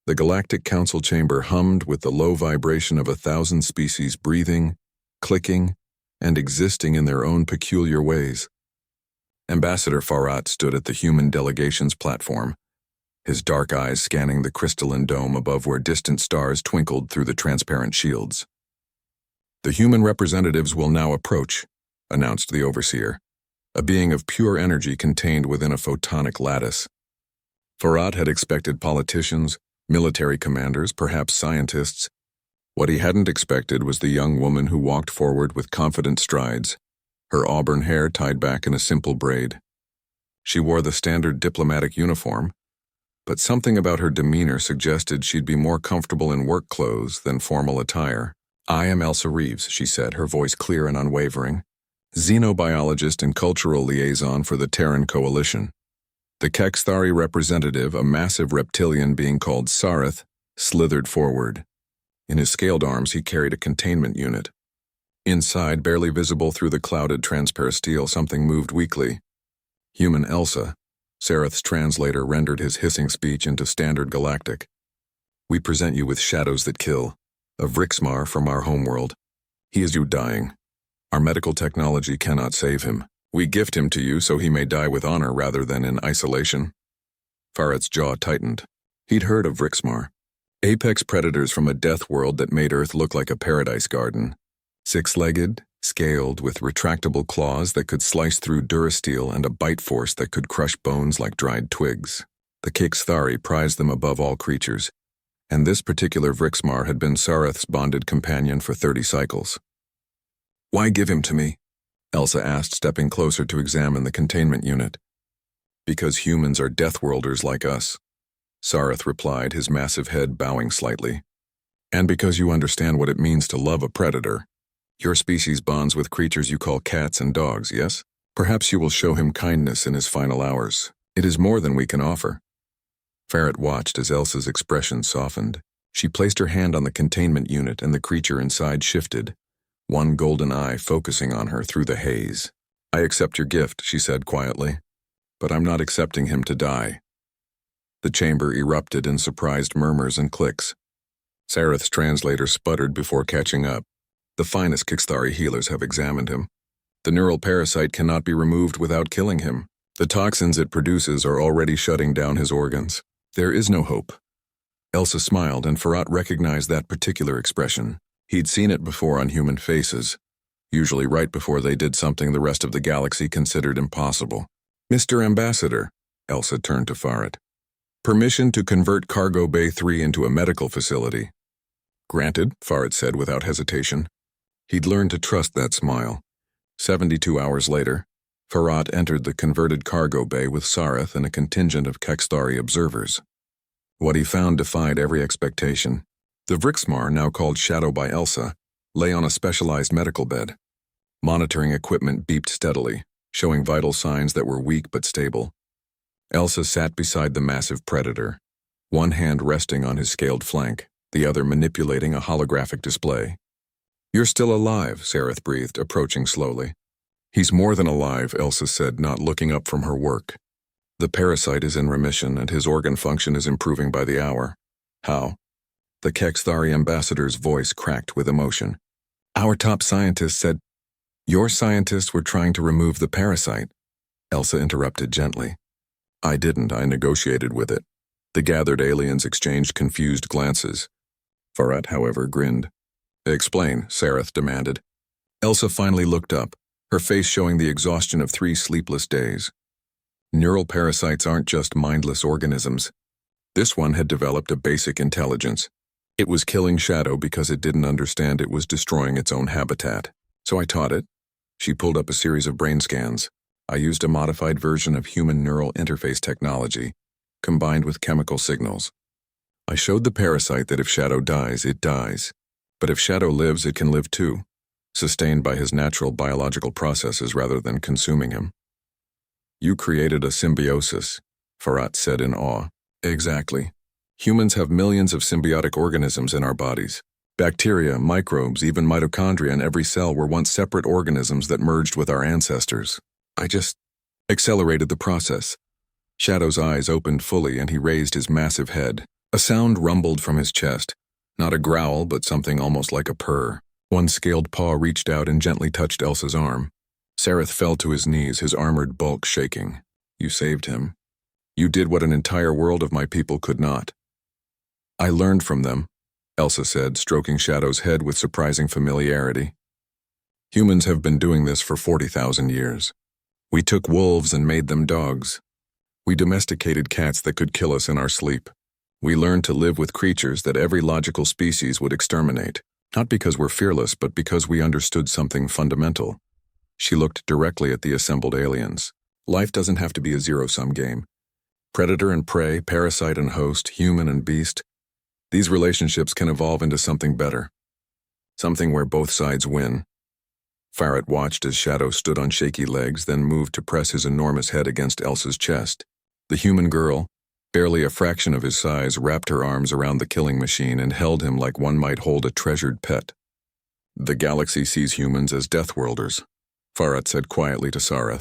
The Galactic Council chamber hummed with the low vibration of 1,000 species breathing, clicking, and existing in their own peculiar ways. Ambassador Farhat stood at the human delegation's platform, his dark eyes scanning the crystalline dome above where distant stars twinkled through the transparent shields. "The human representatives will now approach," announced the overseer, a being of pure energy contained within a photonic lattice. Farhat had expected politicians, military commanders, perhaps scientists. What he hadn't expected was the young woman who walked forward with confident strides, her auburn hair tied back in a simple braid. She wore the standard diplomatic uniform, but something about her demeanor suggested she'd be more comfortable in work clothes than formal attire. "I am Elsa Reeves," she said, her voice clear and unwavering, xenobiologist and cultural liaison for the Terran Coalition. The Kexthari representative, a massive reptilian being called Sareth, slithered forward. In his scaled arms he carried a containment unit. Inside, barely visible through the clouded transparasteel, something moved weakly. Human Elsa, Sareth's translator rendered his hissing speech into standard galactic. "We present you with shadows that kill, a Vrixmar from our homeworld. He is you dying. Our medical technology cannot save him. We gift him to you so he may die with honor rather than in isolation." Farhat's jaw tightened. He'd heard of Vrixmar, apex predators from a death world that made Earth look like a paradise garden. Six-legged, scaled, with retractable claws that could slice through durasteel and a bite force that could crush bones like dried twigs. The Kexthari prized them above all creatures, and this particular Vrixmar had been Sareth's bonded companion for 30 cycles. "Why give him to me?" Elsa asked, stepping closer to examine the containment unit. "Because humans are deathworlders like us," Sareth replied, his massive head bowing slightly. "And because you understand what it means to love a predator. Your species bonds with creatures you call cats and dogs, yes? Perhaps you will show him kindness in his final hours. It is more than we can offer." Farhat watched as Elsa's expression softened. She placed her hand on the containment unit and the creature inside shifted, one golden eye focusing on her through the haze. "I accept your gift," she said quietly, "but I'm not accepting him to die." The chamber erupted in surprised murmurs and clicks. Sareth's translator sputtered before catching up. "The finest Kexthari healers have examined him. The neural parasite cannot be removed without killing him. The toxins it produces are already shutting down his organs. There is no hope." Elsa smiled, and Farhat recognized that particular expression. He'd seen it before on human faces, usually right before they did something the rest of the galaxy considered impossible. "Mr. Ambassador," Elsa turned to Farhat. "Permission to convert Cargo Bay 3 into a medical facility." "Granted," Farhat said without hesitation. He'd learned to trust that smile. 72 hours later, Farhat entered the converted cargo bay with Sareth and a contingent of Kexthari observers. What he found defied every expectation. The Vrixmar, now called Shadow by Elsa, lay on a specialized medical bed. Monitoring equipment beeped steadily, showing vital signs that were weak but stable. Elsa sat beside the massive predator, one hand resting on his scaled flank, the other manipulating a holographic display. "You're still alive," Sareth breathed, approaching slowly. "He's more than alive," Elsa said, not looking up from her work. "The parasite is in remission and his organ function is improving by the hour." "How?" The Kexthari ambassador's voice cracked with emotion. "Our top scientists said—" "Your scientists were trying to remove the parasite," Elsa interrupted gently. "I didn't, I negotiated with it." The gathered aliens exchanged confused glances. Farhat, however, grinned. "Explain," Sareth demanded. Elsa finally looked up, her face showing the exhaustion of 3 sleepless days. Neural parasites aren't just mindless organisms. This one had developed a basic intelligence. It was killing Shadow because it didn't understand it was destroying its own habitat. So I taught it. She pulled up a series of brain scans. I used a modified version of human neural interface technology, combined with chemical signals. I showed the parasite that if Shadow dies, it dies. But if Shadow lives, it can live too, sustained by his natural biological processes rather than consuming him. "You created a symbiosis," Farhat said in awe. "Exactly. Humans have millions of symbiotic organisms in our bodies. Bacteria, microbes, even mitochondria in every cell were once separate organisms that merged with our ancestors. I just accelerated the process." Shadow's eyes opened fully and he raised his massive head, A sound rumbled from his chest, not a growl but something almost like a purr. One scaled paw reached out and gently touched Elsa's arm. Sareth fell to his knees, his armored bulk shaking. You saved him. You did what an entire world of my people could not. I learned from them, Elsa said, stroking Shadow's head with surprising familiarity. Humans have been doing this for 40,000 years. We took wolves and made them dogs. We domesticated cats that could kill us in our sleep. We learned to live with creatures that every logical species would exterminate, not because we're fearless, but because we understood something fundamental. She looked directly at the assembled aliens. Life doesn't have to be a zero-sum game. Predator and prey, parasite and host, human and beast. These relationships can evolve into something better. Something where both sides win. Farratt watched as Shadow stood on shaky legs, then moved to press his enormous head against Elsa's chest. The human girl, barely a fraction of his size, wrapped her arms around the killing machine and held him like one might hold a treasured pet. The galaxy sees humans as deathworlders, Farratt said quietly to Sareth.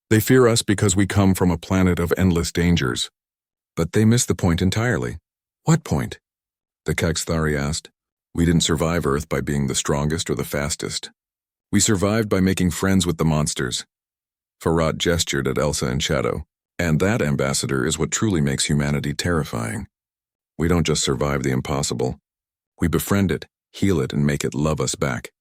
They fear us because we come from a planet of endless dangers. But they miss the point entirely. What point? The Caxthari asked. We didn't survive Earth by being the strongest or the fastest. We survived by making friends with the monsters. Farratt gestured at Elsa and Shadow. And that, Ambassador, is what truly makes humanity terrifying. We don't just survive the impossible. We befriend it, heal it, and make it love us back.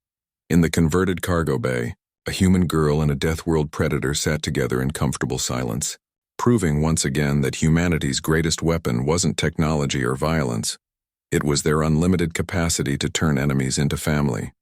In the converted cargo bay, a human girl and a death-world predator sat together in comfortable silence, proving once again that humanity's greatest weapon wasn't technology or violence. It was their unlimited capacity to turn enemies into family.